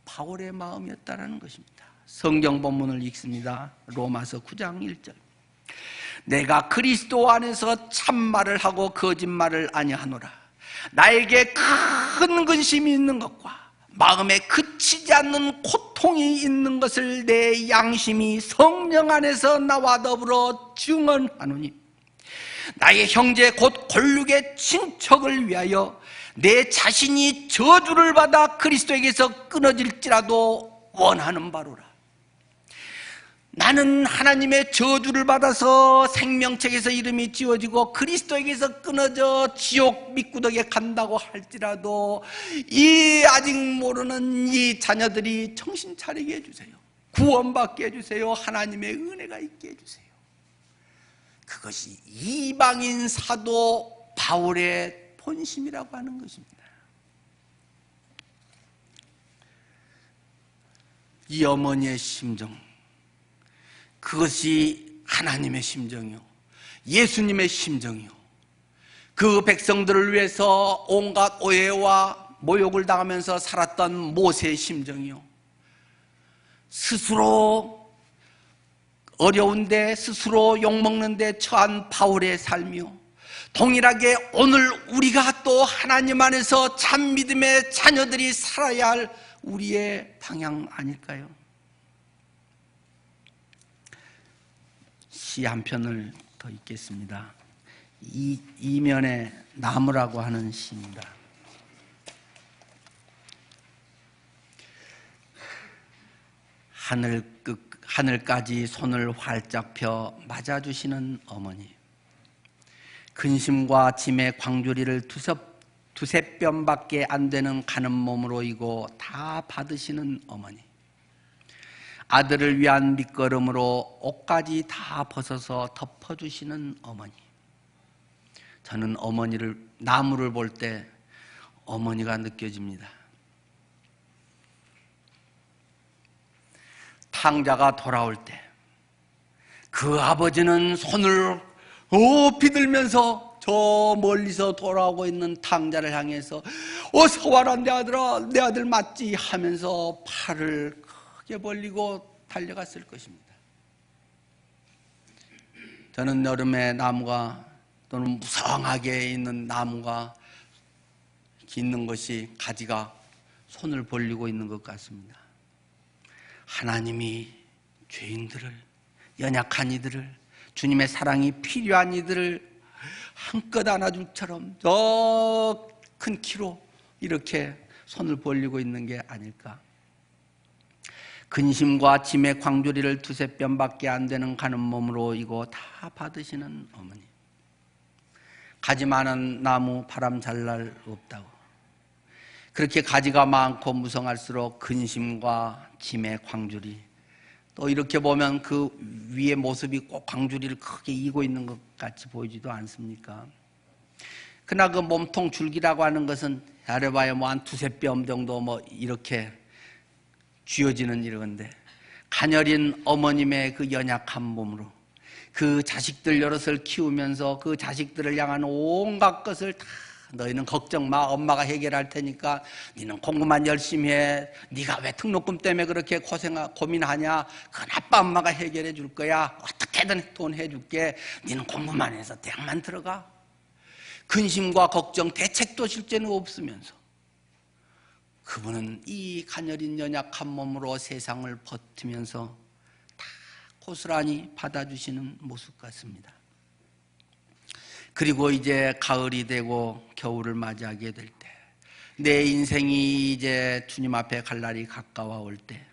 바울의 마음이었다라는 것입니다. 성경 본문을 읽습니다. 로마서 9장 1절. 내가 그리스도 안에서 참말을 하고 거짓말을 아니하노라. 나에게 큰 근심이 있는 것과 마음에 그치지 않는 고통이 있는 것을 내 양심이 성령 안에서 나와 더불어 증언하노니 나의 형제 곧 골육의 친척을 위하여 내 자신이 저주를 받아 그리스도에게서 끊어질지라도 원하는 바로라. 나는 하나님의 저주를 받아서 생명책에서 이름이 지워지고 그리스도에게서 끊어져 지옥 밑구덕에 간다고 할지라도 이 아직 모르는 이 자녀들이 정신 차리게 해주세요. 구원받게 해주세요. 하나님의 은혜가 있게 해주세요. 그것이 이방인 사도 바울의 본심이라고 하는 것입니다. 이 어머니의 심정, 그것이 하나님의 심정이요, 예수님의 심정이요, 그 백성들을 위해서 온갖 오해와 모욕을 당하면서 살았던 모세의 심정이요, 스스로 어려운데 스스로 욕먹는데 처한 바울의 삶이요, 동일하게 오늘 우리가 또 하나님 안에서 참 믿음의 자녀들이 살아야 할 우리의 방향 아닐까요? 시 한 편을 더 읽겠습니다. 이면의 나무라고 하는 시입니다. 하늘까지 손을 활짝 펴 맞아주시는 어머니, 근심과 짐의 광주리를 두세 뼘밖에 안 되는 가는 몸으로 이고 다 받으시는 어머니, 아들을 위한 밑거름으로 옷까지 다 벗어서 덮어주시는 어머니. 저는 나무를 볼 때 어머니가 느껴집니다. 탕자가 돌아올 때 그 아버지는 손을 비들면서 저 멀리서 돌아오고 있는 탕자를 향해서 어서 와라 내 아들아, 내 아들 맞지 하면서 팔을 크게 벌리고 달려갔을 것입니다. 저는 여름에 나무가 또는 무성하게 있는 나무가 있는 것이 가지가 손을 벌리고 있는 것 같습니다. 하나님이 죄인들을, 연약한 이들을, 주님의 사랑이 필요한 이들을 한껏 안아줄처럼 저 큰 키로 이렇게 손을 벌리고 있는 게 아닐까. 근심과 짐의 광주리를 두세 뼘밖에 안 되는 가는 몸으로 이거 다 받으시는 어머니. 가지 많은 나무 바람 잘 날 없다고. 그렇게 가지가 많고 무성할수록 근심과 짐의 광주리, 또 이렇게 보면 그 위의 모습이 꼭 광주리를 크게 이고 있는 것 같이 보이지도 않습니까? 그러나 그 몸통 줄기라고 하는 것은 야려봐야 한 두세 뼘 정도 이렇게 쥐어지는 이런데, 가녀린 어머님의 그 연약한 몸으로 그 자식들 여럿을 키우면서 그 자식들을 향한 온갖 것을 다, 너희는 걱정 마, 엄마가 해결할 테니까 너는 공부만 열심히 해, 네가 왜 등록금 때문에 그렇게 고민하냐, 그건 아빠 엄마가 해결해 줄 거야, 어떻게든 돈 해줄게, 너는 공부만 해서 대학만 들어가. 근심과 걱정, 대책도 실제는 없으면서 그분은 이 가녀린 연약한 몸으로 세상을 버티면서 다 고스란히 받아주시는 모습 같습니다. 그리고 이제 가을이 되고 겨울을 맞이하게 될 때, 내 인생이 이제 주님 앞에 갈 날이 가까워 올 때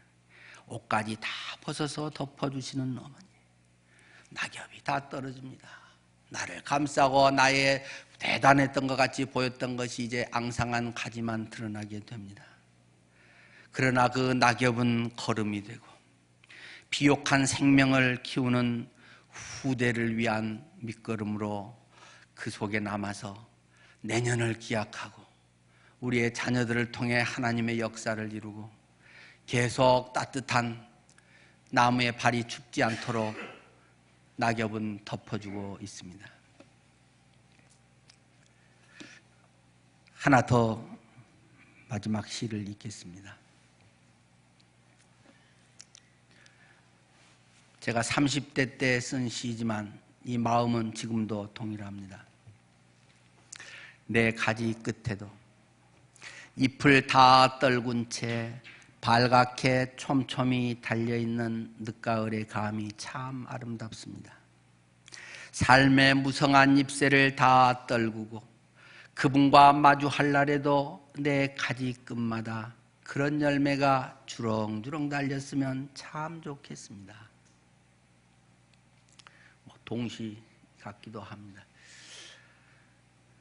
옷까지 다 벗어서 덮어주시는 어머니. 낙엽이 다 떨어집니다. 나를 감싸고 나의 대단했던 것 같이 보였던 것이 이제 앙상한 가지만 드러나게 됩니다. 그러나 그 낙엽은 거름이 되고 비옥한 생명을 키우는 후대를 위한 밑거름으로 그 속에 남아서 내년을 기약하고 우리의 자녀들을 통해 하나님의 역사를 이루고 계속 따뜻한 나무의 발이 춥지 않도록 낙엽은 덮어주고 있습니다. 하나 더 마지막 시를 읽겠습니다. 제가 30대 때 쓴 시지만 이 마음은 지금도 동일합니다. 내 가지 끝에도 잎을 다 떨군 채 발갛게 촘촘히 달려있는 늦가을의 감이 참 아름답습니다. 삶의 무성한 잎새를 다 떨구고 그분과 마주할 날에도 내 가지끝마다 그런 열매가 주렁주렁 달렸으면 참 좋겠습니다. 동시 같기도 합니다.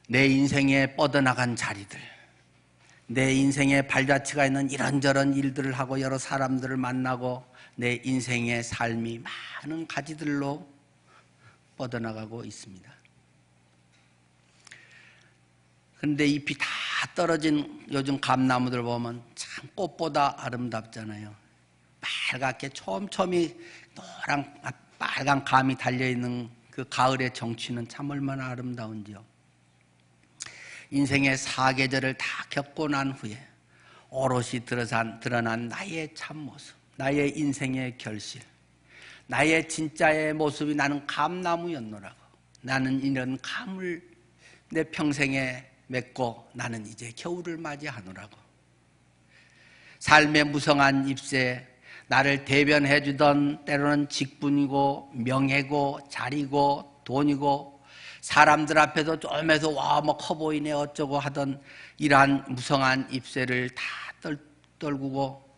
내 인생에 뻗어나간 자리들, 내 인생에 발자취가 있는 이런저런 일들을 하고 여러 사람들을 만나고 내 인생의 삶이 많은 가지들로 뻗어나가고 있습니다. 그런데 잎이 다 떨어진 요즘 감나무들 보면 참 꽃보다 아름답잖아요. 빨갛게 촘촘히 노란 빨간 감이 달려있는 그 가을의 정취는 참 얼마나 아름다운지요. 인생의 사계절을 다 겪고 난 후에 오롯이 드러난 나의 참모습, 나의 인생의 결실, 나의 진짜의 모습이 나는 감나무였노라고, 나는 이런 감을 내 평생에 맺고 나는 이제 겨울을 맞이하노라고, 삶의 무성한 잎새, 나를 대변해 주던 때로는 직분이고 명예고 자리고 돈이고 사람들 앞에서 좀 해서 와 뭐 커 보이네 어쩌고 하던 이러한 무성한 잎새를 다 떨구고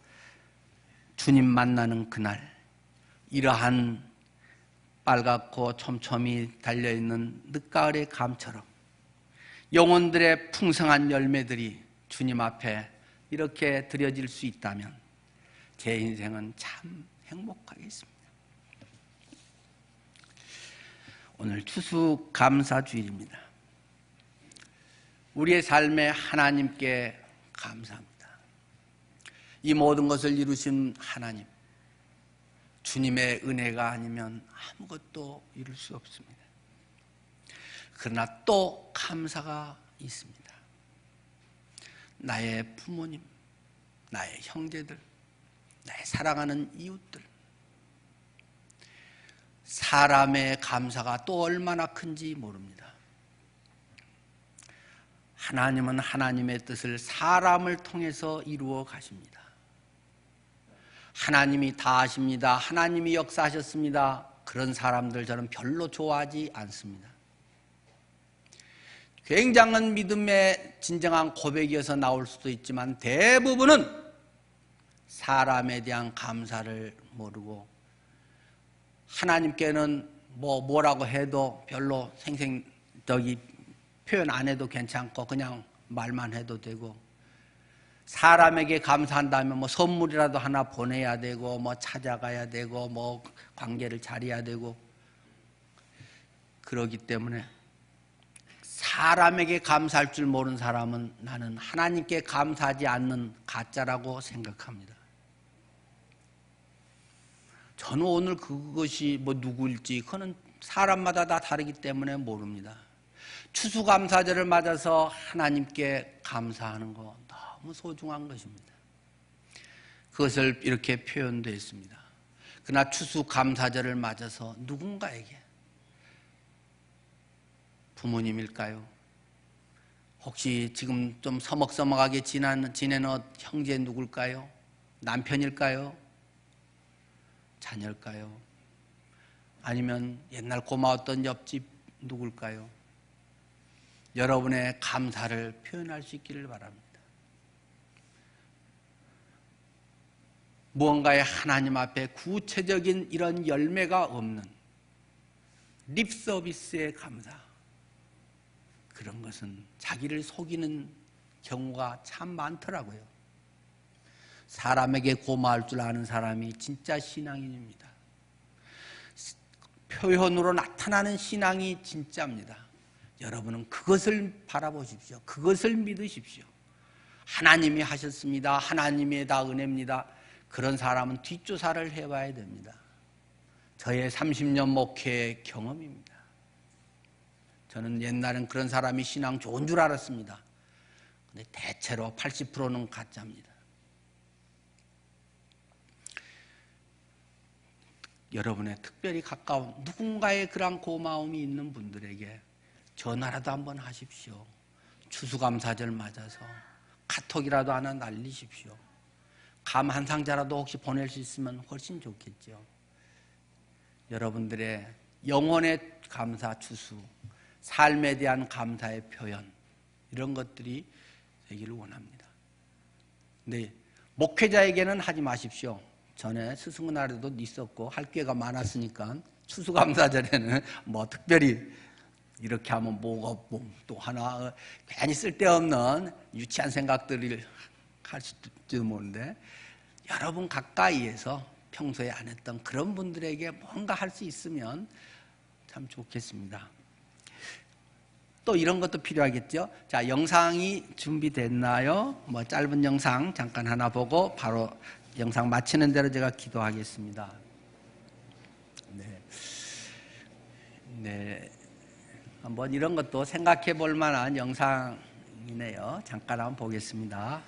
주님 만나는 그날, 이러한 빨갛고 촘촘히 달려있는 늦가을의 감처럼 영혼들의 풍성한 열매들이 주님 앞에 이렇게 드려질 수 있다면 제 인생은 참 행복하겠습니다. 오늘 추수감사주일입니다. 우리의 삶에 하나님께 감사합니다. 이 모든 것을 이루신 하나님, 주님의 은혜가 아니면 아무것도 이룰 수 없습니다. 그러나 또 감사가 있습니다. 나의 부모님, 나의 형제들, 나의 사랑하는 이웃들, 사람의 감사가 또 얼마나 큰지 모릅니다. 하나님은 하나님의 뜻을 사람을 통해서 이루어 가십니다. 하나님이 다 하십니다. 하나님이 역사하셨습니다. 그런 사람들 저는 별로 좋아하지 않습니다. 굉장한 믿음의 진정한 고백이어서 나올 수도 있지만 대부분은 사람에 대한 감사를 모르고 하나님께는 뭐라고 해도 별로 표현 안 해도 괜찮고 그냥 말만 해도 되고, 사람에게 감사한다면 뭐 선물이라도 하나 보내야 되고 뭐 찾아가야 되고 뭐 관계를 잘해야 되고, 그러기 때문에 사람에게 감사할 줄 모르는 사람은 나는 하나님께 감사하지 않는 가짜라고 생각합니다. 저는 오늘 그것이 뭐 누구일지 그거는 사람마다 다 다르기 때문에 모릅니다. 추수감사절을 맞아서 하나님께 감사하는 거 너무 소중한 것입니다. 그것을 이렇게 표현되어 있습니다. 그러나 추수감사절을 맞아서 누군가에게, 부모님일까요? 혹시 지금 좀 서먹서먹하게 지내는 형제 누굴까요? 남편일까요? 자녀일까요? 아니면 옛날 고마웠던 옆집 누굴까요? 여러분의 감사를 표현할 수 있기를 바랍니다. 무언가의 하나님 앞에 구체적인 이런 열매가 없는 립 서비스의 감사, 그런 것은 자기를 속이는 경우가 참 많더라고요. 사람에게 고마울 줄 아는 사람이 진짜 신앙인입니다. 표현으로 나타나는 신앙이 진짜입니다. 여러분은 그것을 바라보십시오. 그것을 믿으십시오. 하나님이 하셨습니다. 하나님의 다 은혜입니다. 그런 사람은 뒷조사를 해봐야 됩니다. 저의 30년 목회의 경험입니다. 저는 옛날엔 그런 사람이 신앙 좋은 줄 알았습니다. 근데 대체로 80%는 가짜입니다. 여러분의 특별히 가까운 누군가의 그런 고마움이 있는 분들에게 전화라도 한번 하십시오. 추수감사절 맞아서 카톡이라도 하나 날리십시오. 감 한 상자라도 혹시 보낼 수 있으면 훨씬 좋겠죠. 여러분들의 영혼의 감사 추수, 삶에 대한 감사의 표현, 이런 것들이 되기를 원합니다. 네, 목회자에게는 하지 마십시오. 전에 스승은날에도 있었고 할 기회가 많았으니까 추수감사절에는 뭐 특별히 이렇게 하면 뭐가 없고 또 하나 괜히 쓸데없는 유치한 생각들을 할 수도 모르는데, 여러분 가까이에서 평소에 안 했던 그런 분들에게 뭔가 할 수 있으면 참 좋겠습니다. 또 이런 것도 필요하겠죠. 자, 영상이 준비됐나요? 뭐 짧은 영상 잠깐 하나 보고 바로 영상 마치는 대로 제가 기도하겠습니다. 네. 한번 이런 것도 생각해 볼 만한 영상이네요. 잠깐 한번 보겠습니다.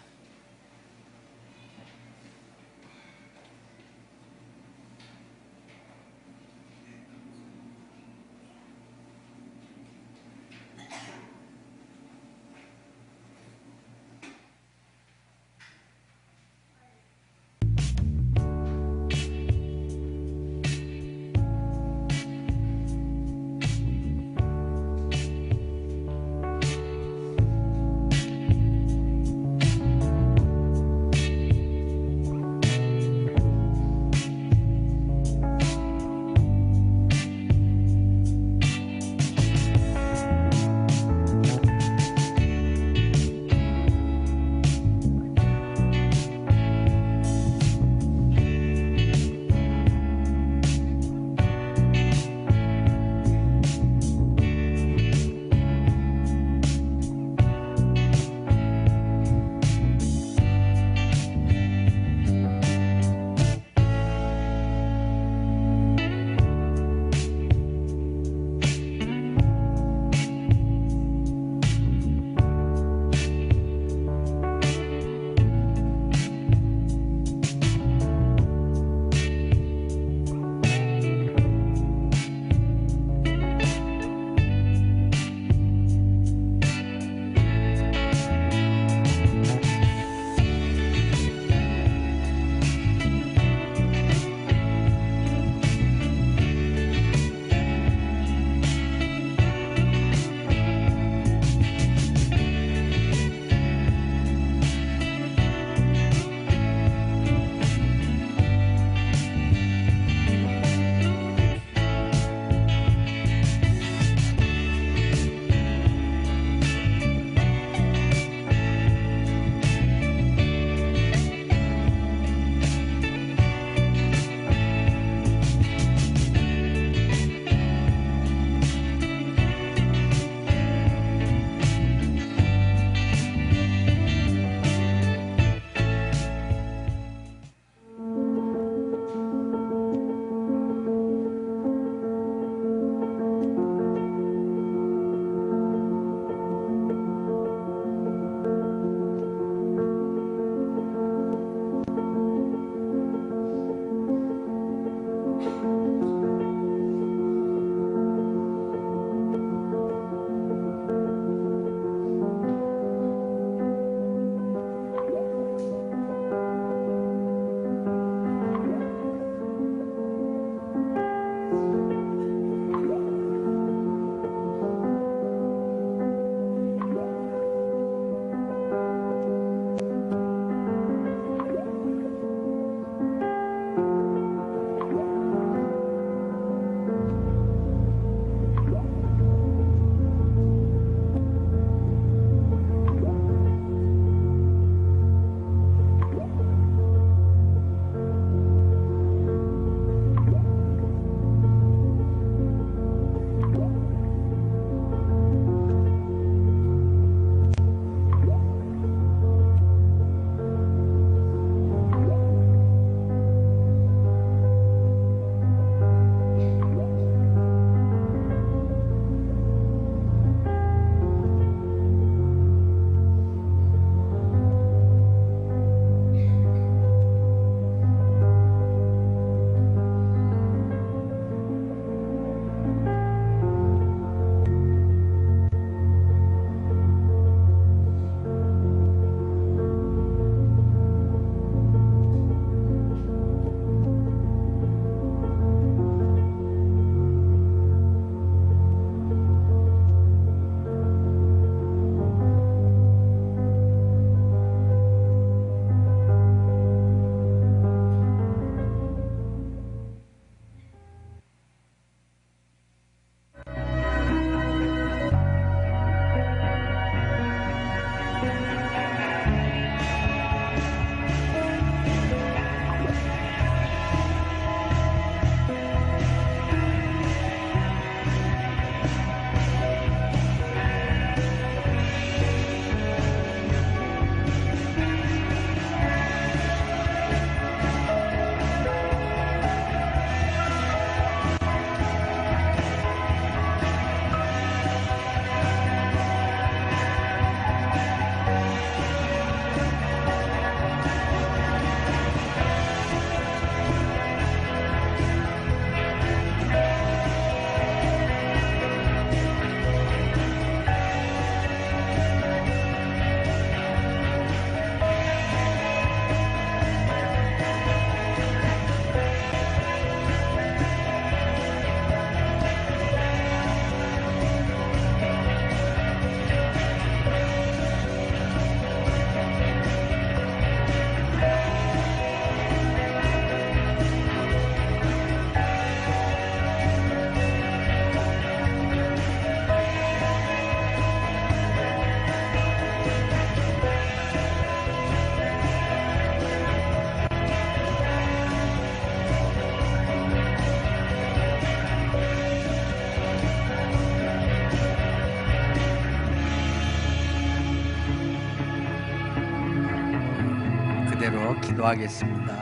대로 기도하겠습니다.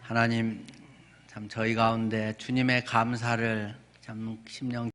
하나님, 참 저희 가운데 주님의 감사를 참 심령